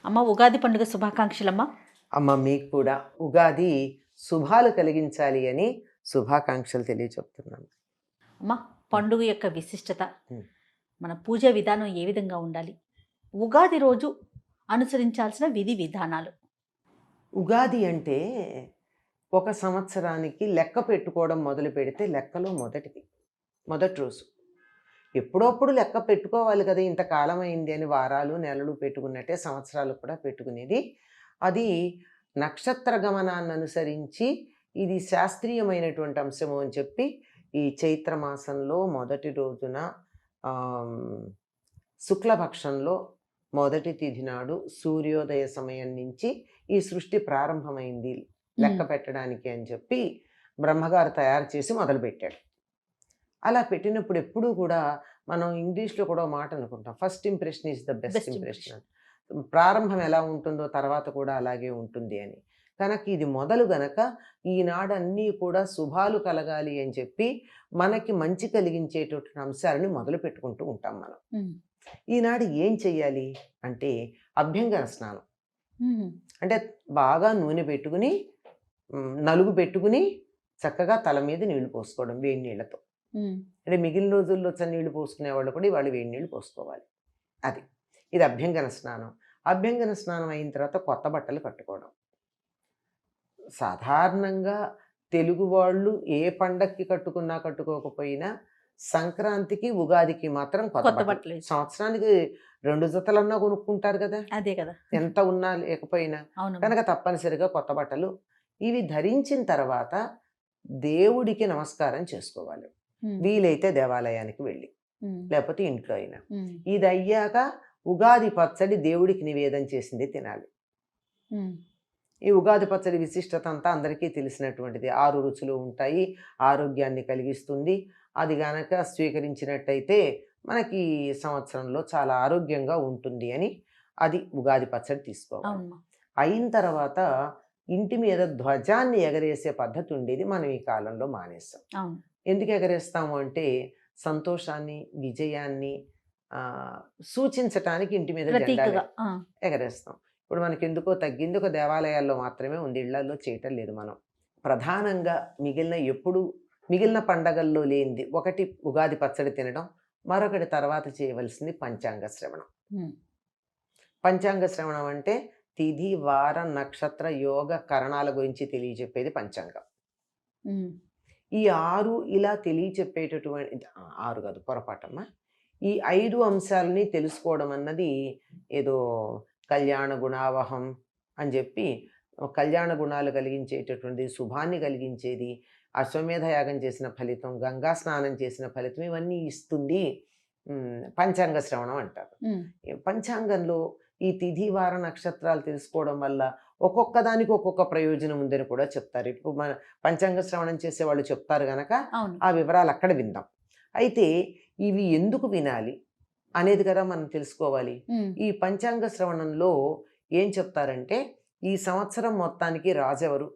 అమ్మ ఉగాది పండుగ శుభాకాంక్షలమ్మా. అమ్మ మీకు కూడా ఉగాది శుభాలు కలిగించాలి అని శుభాకాంక్షలు తెలియచెప్తున్నాను. అమ్మ పండుగ యొక్క విశిష్టత, ఉమ్. మన పూజా విధానం ఏ విధంగా ఉండాలి, ఉగాది రోజు అనుసరించాల్సిన విధి విధానాలు. ఉగాది అంటే ఒక సంవత్సరానికి లెక్క పెట్టుకోవడం మొదలు పెడితే లెక్కలో మొదటి రోజు. ఎప్పుడప్పుడు లెక్క పెట్టుకోవాలి కదా, ఇంతకాలం అయింది అని వారాలు నెలలు పెట్టుకున్నట్టే సంవత్సరాలు కూడా పెట్టుకునేది. అది నక్షత్ర గమనాన్ని అనుసరించి ఇది శాస్త్రీయమైనటువంటి అంశము అని చెప్పి ఈ చైత్రమాసంలో మొదటి రోజున శుక్లపక్షంలో మొదటి తిథి నాడు సూర్యోదయ సమయం నుంచి ఈ సృష్టి ప్రారంభమైంది లెక్క పెట్టడానికి అని చెప్పి బ్రహ్మగారు తయారు చేసి మొదలుపెట్టాడు. అలా పెట్టినప్పుడు ఎప్పుడూ కూడా మనం ఇంగ్లీష్లో కూడా మాట అనుకుంటాం, first impression is the best impression. ప్రారంభం ఎలా ఉంటుందో తర్వాత కూడా అలాగే ఉంటుంది అని. కనుక ఇది మొదలు గనక ఈనాడు అన్నీ కూడా శుభాలు కలగాలి అని చెప్పి మనకి మంచి కలిగించేటటువంటి అంశాలని మొదలు పెట్టుకుంటూ ఉంటాం మనం. ఈనాడు ఏం చెయ్యాలి అంటే అభ్యంగన స్నానం. అంటే బాగా నూనె పెట్టుకుని నలుగు పెట్టుకుని చక్కగా తల మీద నీళ్లు పోసుకోవడం వేడి నీళ్లతో. అంటే మిగిలిన రోజుల్లో చన్నీళ్ళు పోసుకునే వాళ్ళు కూడా వాళ్ళు వేడి నీళ్ళు పోసుకోవాలి. ఇది అభ్యంగన స్నానం. అభ్యంగన స్నానం అయిన తర్వాత కొత్త బట్టలు కట్టుకోవడం. సాధారణంగా తెలుగు వాళ్ళు ఏ పండక్కి కట్టుకున్నా కట్టుకోకపోయినా సంక్రాంతికి ఉగాదికి మాత్రం కొత్త బట్టలు. సంవత్సరానికి 2 జతలన్నా కొనుక్కుంటారు కదా, అదే కదా, ఎంత ఉన్నా లేకపోయినా. కనుక తప్పనిసరిగా కొత్త బట్టలు ఇవి ధరించిన తర్వాత దేవుడికి నమస్కారం చేసుకోవాలి. వీలైతే దేవాలయానికి వెళ్ళి, లేకపోతే ఇంట్లో అయినా. ఇది అయ్యాక ఉగాది పచ్చడి దేవుడికి నివేదన చేసింది తినాలి. ఈ ఉగాది పచ్చడి విశిష్టత అంతా అందరికీ తెలిసినటువంటిది. 6 రుచులు ఉంటాయి, ఆరోగ్యాన్ని కలిగిస్తుంది. అది గనక స్వీకరించినట్టయితే మనకి సంవత్సరంలో చాలా ఆరోగ్యంగా ఉంటుంది అని అది ఉగాది పచ్చడి తీసుకోవాలి. అయిన తర్వాత ఇంటి మీద ధ్వజాన్ని ఎగరేసే పద్ధతి ఉండేది, మనం ఈ కాలంలో మానేస్తాం. ఎందుకు ఎగరేస్తాము అంటే సంతోషాన్ని, విజయాన్ని సూచించటానికి ఇంటి మీద జెండా ఎగరేస్తాం. ఇప్పుడు మనకి ఎందుకో తగ్గింది, ఒక దేవాలయాల్లో మాత్రమే ఉంది, ఇళ్లలో చేయటం లేదు మనం. ప్రధానంగా మిగిలిన పండగల్లో లేనిది ఒకటి ఉగాది పచ్చడి తినడం, మరొకటి తర్వాత చేయవలసింది పంచాంగ శ్రవణం. పంచాంగ శ్రవణం అంటే తిథి, వార, నక్షత్ర, యోగ, కరణాల గురించి తెలియజెప్పేది పంచాంగం. ఈ 6 ఇలా తెలియచెప్పేటటువంటి 6 కాదు, పొరపాటమ్మా, ఈ 5 అంశాలని తెలుసుకోవడం అన్నది ఏదో కళ్యాణ గుణావహం అని చెప్పి కళ్యాణ గుణాలు కలిగించేటటువంటి, శుభాన్ని కలిగించేది, అశ్వమేధ యాగం చేసిన ఫలితం, గంగా స్నానం చేసిన ఫలితం, ఇవన్నీ ఇస్తుంది పంచాంగ శ్రవణం అంటారు. పంచాంగంలో ఈ తిథి, వార, నక్షత్రాలు తెలుసుకోవడం వల్ల ఒక్కొక్క దానికి ఒక్కొక్క ప్రయోజనం ఉందని కూడా చెప్తారు. ఇప్పుడు మన పంచాంగ శ్రవణం చేసే వాళ్ళు చెప్తారు గనక ఆ వివరాలు అక్కడ విందాం. అయితే ఇవి ఎందుకు వినాలి అనేది కదా మనం తెలుసుకోవాలి. ఈ పంచాంగ శ్రవణంలో ఏం చెప్తారంటే ఈ సంవత్సరం మొత్తానికి రాజెవరు,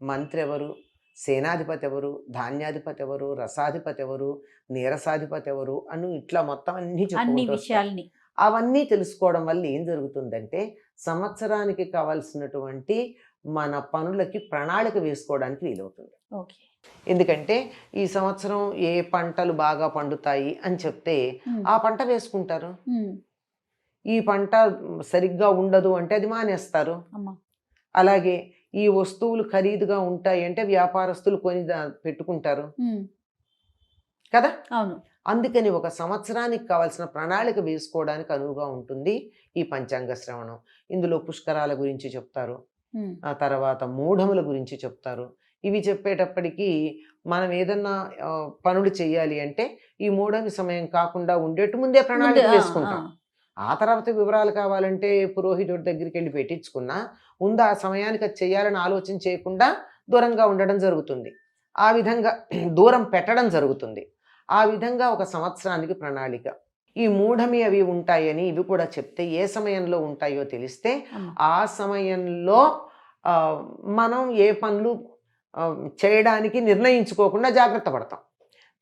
మంత్రి ఎవరు, సేనాధిపతి ఎవరు, ధాన్యాధిపతి ఎవరు, రసాధిపతి ఎవరు, నీరసాధిపతి ఎవరు అని ఇట్లా మొత్తం అన్ని విషయాల్ని అవన్నీ తెలుసుకోవడం వల్ల ఏం జరుగుతుందంటే సంవత్సరానికి కావాల్సినటువంటి మన పనులకి ప్రణాళిక వేసుకోవడానికి వీలవుతుంది. ఎందుకంటే ఈ సంవత్సరం ఏ పంటలు బాగా పండుతాయి అని చెప్తే ఆ పంట వేసుకుంటారు. ఈ పంట సరిగ్గా ఉండదు అంటే అది మానేస్తారు. అలాగే ఈ వస్తువులు ఖరీదుగా ఉంటాయి అంటే వ్యాపారస్తులు కొని పెట్టుకుంటారు కదా. అందుకని ఒక సంవత్సరానికి కావాల్సిన ప్రణాళిక వేసుకోవడానికి అనువుగా ఉంటుంది ఈ పంచాంగ శ్రవణం. ఇందులో పుష్కరాల గురించి చెప్తారు, ఆ తర్వాత మూఢముల గురించి చెప్తారు. ఇవి చెప్పేటప్పటికీ మనం ఏదన్నా పనులు చేయాలి అంటే ఈ మూఢమి సమయం కాకుండా ఉండేట్టు ముందే ప్రణాళిక వేసుకుంటాం. ఆ తర్వాత వివరాలు కావాలంటే పురోహితుడి దగ్గరికి వెళ్ళి పెట్టించుకున్నా ముందు ఆ సమయానికి అది చేయాలని ఆలోచన చేయకుండా దూరంగా ఉండడం జరుగుతుంది. ఆ విధంగా దూరం పెట్టడం జరుగుతుంది. ఆ విధంగా ఒక సంవత్సరానికి ప్రణాళిక. ఈ మూఢమి అవి ఉంటాయని ఇవి కూడా చెప్తే ఏ సమయంలో ఉంటాయో తెలిస్తే ఆ సమయంలో మనం ఏ పనులు చేయడానికి నిర్ణయించుకోకుండా జాగ్రత్త పడతాం.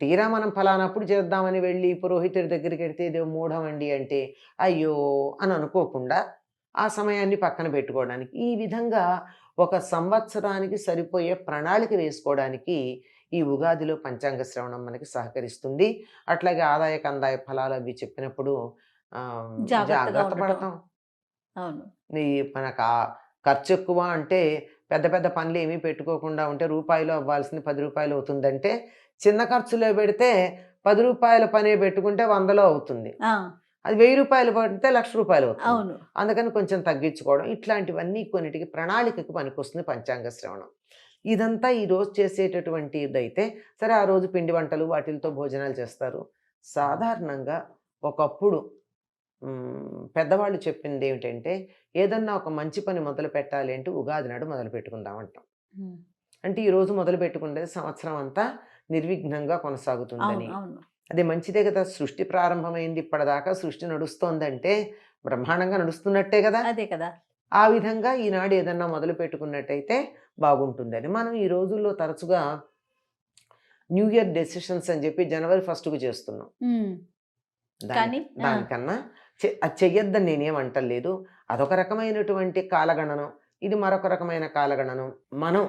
తీరా మనం ఫలానప్పుడు చేద్దామని వెళ్ళి పురోహితుడి దగ్గరికి వెడితే ఇదే మూఢం అండి అంటే అయ్యో అని అనుకోకుండా ఆ సమయాన్ని పక్కన పెట్టుకోవడానికి, ఈ విధంగా ఒక సంవత్సరానికి సరిపోయే ప్రణాళిక వేసుకోవడానికి ఈ ఉగాదిలో పంచాంగ శ్రవణం మనకి సహకరిస్తుంది. అట్లాగే ఆదాయ కందాయ ఫలాలు అవి చెప్పినప్పుడు జాగ్రత్తగా జాగ్రత్త ఉండటం. పడతాం. అవును. ఈ మనకు ఖర్చు ఎక్కువ అంటే పెద్ద పెద్ద పనులు ఏమీ పెట్టుకోకుండా ఉంటే రూపాయిలో అవ్వాల్సింది 10 రూపాయలు అవుతుందంటే, చిన్న ఖర్చులో పెడితే 10 రూపాయల పనే పెట్టుకుంటే 100లో అవుతుంది. ఆ! అది 1000 రూపాయలు పడితే 1,00,000 రూపాయలు అవుతుంది. అవును. అందుకని కొంచెం తగ్గించుకోవడం, ఇట్లాంటివన్నీ కొన్నిటికి ప్రణాళికకు పనికొస్తుంది పంచాంగ శ్రవణం. ఇదంతా ఈరోజు చేసేటటువంటిదైతే సరే, ఆ రోజు పిండి వంటలు వాటిలతో భోజనాలు చేస్తారు. సాధారణంగా ఒకప్పుడు పెద్దవాళ్ళు చెప్పిందేమిటంటే, ఏదన్నా ఒక మంచి పని మొదలు పెట్టాలి అంటే ఉగాది నాడు మొదలు పెట్టుకుందాం అంటాం. హ్మ్. అంటే ఈరోజు మొదలు పెట్టుకునేది సంవత్సరం అంతా నిర్విఘ్నంగా అవును. కొనసాగుతుందని. అవును. అది మంచిదే కదా! సృష్టి ప్రారంభమైంది, ఇప్పటిదాకా సృష్టి నడుస్తోందంటే బ్రహ్మాండంగా నడుస్తున్నట్టే గదా! అదే కదా! ఆ విధంగా ఈనాడు ఏదన్నా మొదలు పెట్టుకున్నట్టయితే బాగుంటుందని. మనం ఈ రోజుల్లో తరచుగా న్యూ ఇయర్ డెసిషన్స్ అని చెప్పి జనవరి 1కు చేస్తున్నాం. హ్మ్. కానీ దానికన్నా అది చెయ్యొద్దని నేనేం అంటలేదు. అదొక రకమైనటువంటి కాలగణనం. ఇది మరొక రకమైన కాలగణనం. మనం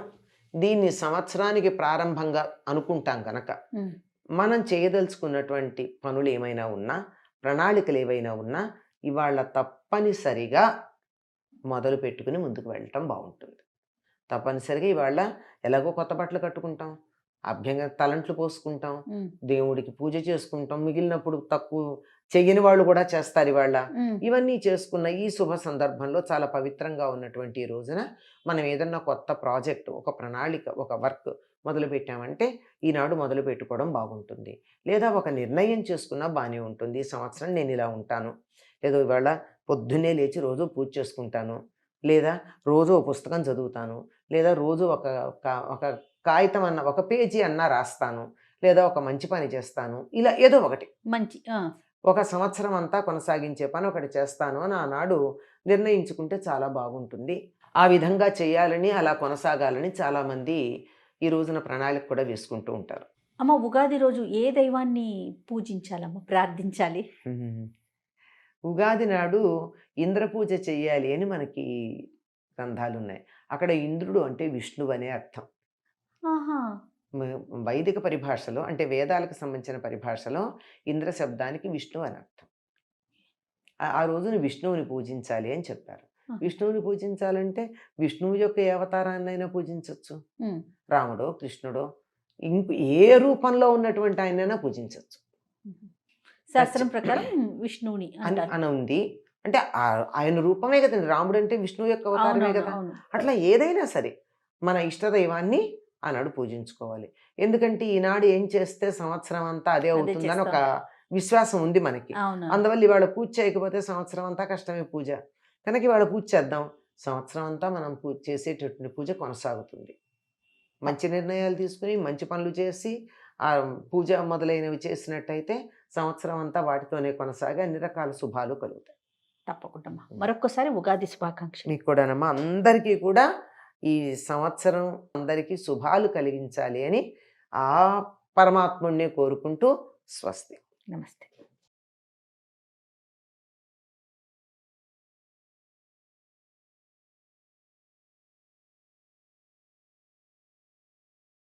దీన్ని సంవత్సరానికి ప్రారంభంగా అనుకుంటాం గనక, హ్మ్. మనం చేయదలుచుకున్నటువంటి పనులు ఏమైనా ఉన్నా, ప్రణాళికలు ఏవైనా ఉన్నా, ఇవాళ తప్పనిసరిగా మొదలు పెట్టుకుని ముందుకు వెళ్ళటం బావుంటుంది. తప్పనిసరిగా ఇవాళ ఎలాగో కొత్త బట్టలు కట్టుకుంటాం. అభ్యంగా తలంట్లు పోసుకుంటాం. హ్మ్. దేవుడికి పూజ చేసుకుంటాం. మిగిలినప్పుడు తక్కువ చెయ్యని వాళ్ళు కూడా చేస్తారు ఇవాళ. హ్మ్. ఇవన్నీ చేసుకున్న ఈ శుభ సందర్భంలో చాలా పవిత్రంగా ఉన్నటువంటి ఈ రోజున మనం ఏదన్నా కొత్త ప్రాజెక్ట్, ఒక ప్రణాళిక, ఒక వర్క్ మొదలుపెట్టామంటే ఈనాడు మొదలు పెట్టుకోవడం బాగుంటుంది. లేదా ఒక నిర్ణయం చేసుకున్నా బానే ఉంటుంది. ఈ సంవత్సరం నేను ఇలా ఉంటాను. లేదా ఇవాళ పొద్దున్నే లేచి రోజు పూజ చేసుకుంటాను. లేదా రోజు ఓ పుస్తకం చదువుతాను. లేదా రోజు ఒక కాగితం అన్నా, ఒక పేజీ అన్నా రాస్తాను. లేదా ఒక మంచి పని చేస్తాను. ఇలా ఏదో ఒకటి. మంచి ఒక సంవత్సరం అంతా కొనసాగించే పని ఒకటి చేస్తాను అని ఆనాడు నిర్ణయించుకుంటే చాలా బాగుంటుంది. ఆ విధంగా చేయాలని, అలా కొనసాగాలని చాలామంది ఈ రోజున ప్రణాళిక కూడా వేసుకుంటూ ఉంటారు. అమ్మ, ఉగాది రోజు ఏ దైవాన్ని పూజించాలమ్మ, ప్రార్థించాలి? ఉగాది నాడు ఇంద్ర పూజ చెయ్యాలి అని మనకి గ్రంథాలున్నాయి. అక్కడ ఇంద్రుడు అంటే విష్ణువు అనే అర్థం. ఆహా! వైదిక పరిభాషలో అంటే వేదాలకు సంబంధించిన పరిభాషలో ఇంద్ర శబ్దానికి విష్ణువు అని అర్థం. ఆ రోజున విష్ణువుని పూజించాలి అని చెప్పారు. ఆ! విష్ణువుని పూజించాలంటే విష్ణువు యొక్క ఏ అవతారాన్నైనా పూజించొచ్చు. హ్మ్. రాముడో, కృష్ణుడో, ఏ రూపంలో ఉన్నటువంటి ఆయనైనా పూజించొచ్చు. శాస్త్రం ప్రకారం విష్ణువుని అంటారు. అని ఉంది. అంటే ఆయన రూపమే కదండి. రాముడు అంటే విష్ణువు యొక్క అవతారమే అవునవును. కదా! అవును. అట్లా ఏదైనా సరే మన ఇష్టదైవాన్ని ఆనాడు పూజించుకోవాలి. ఎందుకంటే ఈనాడు ఏం చేస్తే సంవత్సరం అంతా అదే అదే అవుతుందని ఒక చేస్తాం. విశ్వాసం ఉంది మనకి. అవును. అందువల్ల ఇవాళ పూజ చేయకపోతే సంవత్సరం అంతా కష్టమే పూజ. కనుక ఇవాళ పూజ చేద్దాం. సంవత్సరం అంతా మనం చేసేటటువంటి పూజ కొనసాగుతుంది. మంచి నిర్ణయాలు తీసుకొని, మంచి పనులు చేసి, పూజ మొదలైనవి చేసినట్టయితే సంవత్సరం అంతా వాటితోనే కొనసాగి అన్ని రకాల శుభాలు కలుగుతాయి. తప్పకుండా. మరొక్కసారి ఉగాది శుభాకాంక్షలు. మీకు కూడానమ్మా. అందరికీ కూడా ఈ సంవత్సరం అందరికీ శుభాలు కలిగించాలి అని ఆ పరమాత్ముడినే కోరుకుంటూ స్వస్తి. నమస్తే.